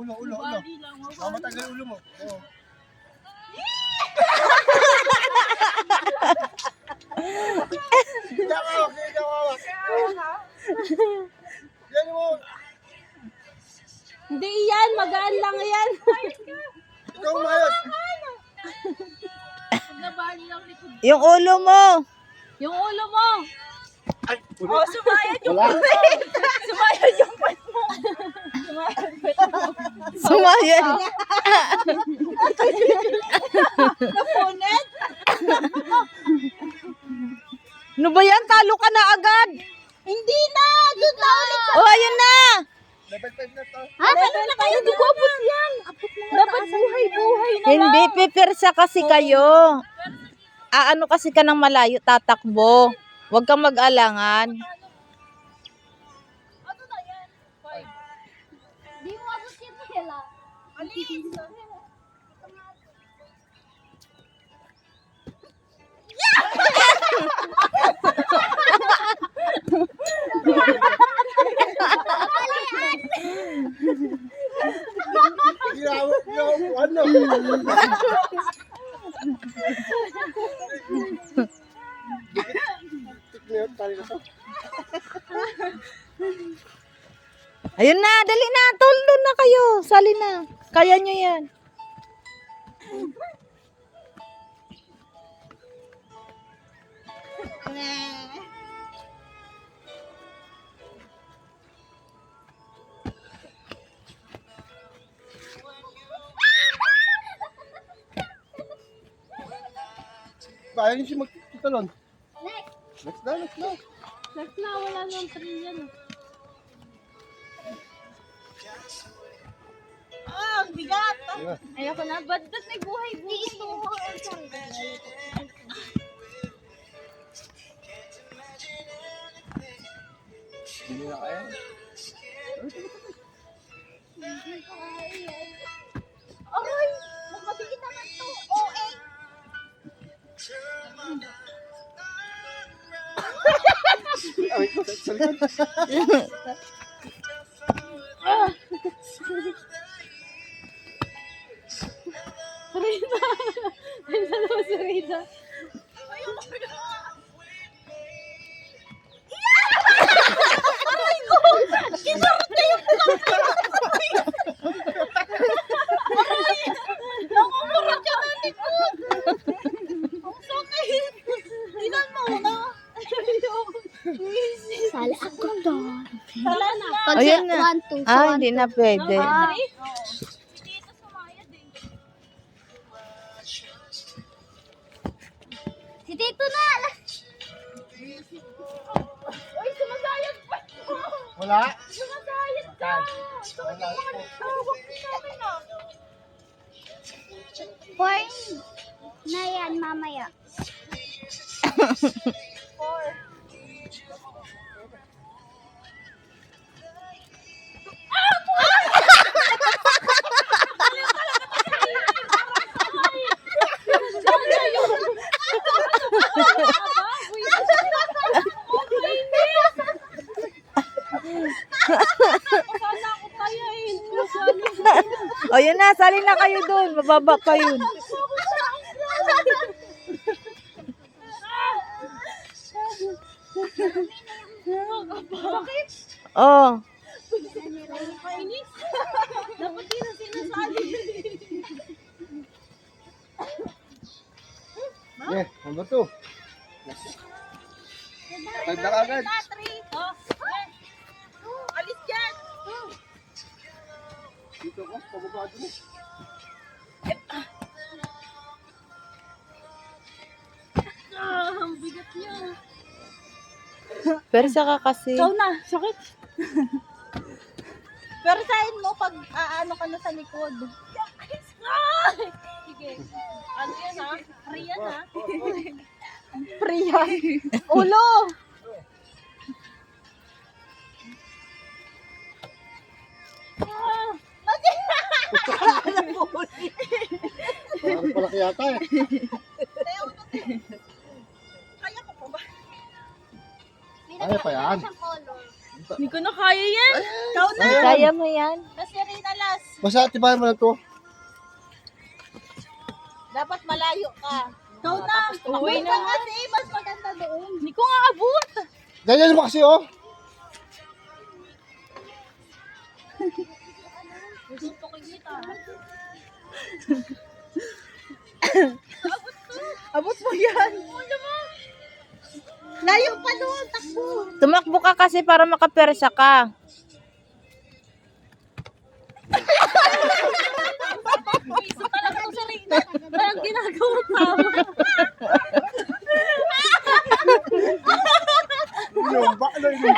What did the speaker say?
Ulo. Matagal ulo mo. Oo. Hindi ka hawak. Yan mo. Hindi yan, magaan lang yan. Ikaw umayos. Yung ulo mo. Yung ulo mo. Ay, Oh, sumayad yung wala. Sumayad yung pat mo. Sumayan. Napunit. Ano ba yan? Talo ka na agad. Hindi na. Doon na ulit sa... Oh, ayun na. Level 5 na to. Ha? Ganun na kayo. Hindi ko abot yan. Dapat buhay-buhay na Hindi, pipirsa kasi kayo. Ano kasi ka ng malayo, tatakbo. Huwag kang mag-alangan. Ano na yan? Di mo abot yan nila. Alis. Ginawak niyo ako. Ano? Tikniyot tayo na to. Ayun na, dali na. Tuldo na kayo. Sali na. Kaya nyo yan. Kaya niyo siya magtutalon. Next. Next na. Next na. Wala nang 3 yan. Ah, ang bigat. Ayun. Ayoko na. Ba't may buhay-buhay ito? Hindi na kaya. Aray! Magmabigat naman to. OA. Ay, ko sa likod. Rita. Ay, dalawa si Rita. Nakukurot ka na likod. Ang sakit. Tinan mo, no? Sala ako doon. Sala na. Pag Ayun na. 1, 2, Hindi na pwede. Si Tito sumayad eh. Si Tito na! Uy, sumasayad pa. Wala. Sumasayad ka. Sumasayad ka. Huwag mo namin ah. Porn na yan mamaya. O yun na, sali na kayo doon. Mababa pa yun. Oh. Kainis. Dapat yun ang sinasabi. Yeah, number 2. Tagda ka agad. Alis dyan. Dito ko, pababa dun. Ang bigat niya. Persa ka kasi. Ikaw na, sakit. Pero sahin mo pag aano ka na sa likod. Sige. Ano yan ha? Free yan ha? Free yan. Ulo! Parang palaki yata eh. Kaya ko pa ba? Kaya pa yan. Hindi ko na kaya yan. Ikaw na. Kaya mo yan. Kasi Rina lang. Atras. Basta tipahan mo lang to. Dapat malayo ka. Ikaw na. Uwi na. Kasi mas maganda doon. Hindi ko nga abot. Ganyan mo kasi, oh. Gusto ko kita. Abot mo yan. Layo pa doon. Takbo. Tumakbo ka kasi para makapersa ka. Iso talaga ito sa Rina. Parang ginagawa tama. Yung ba? Ano yung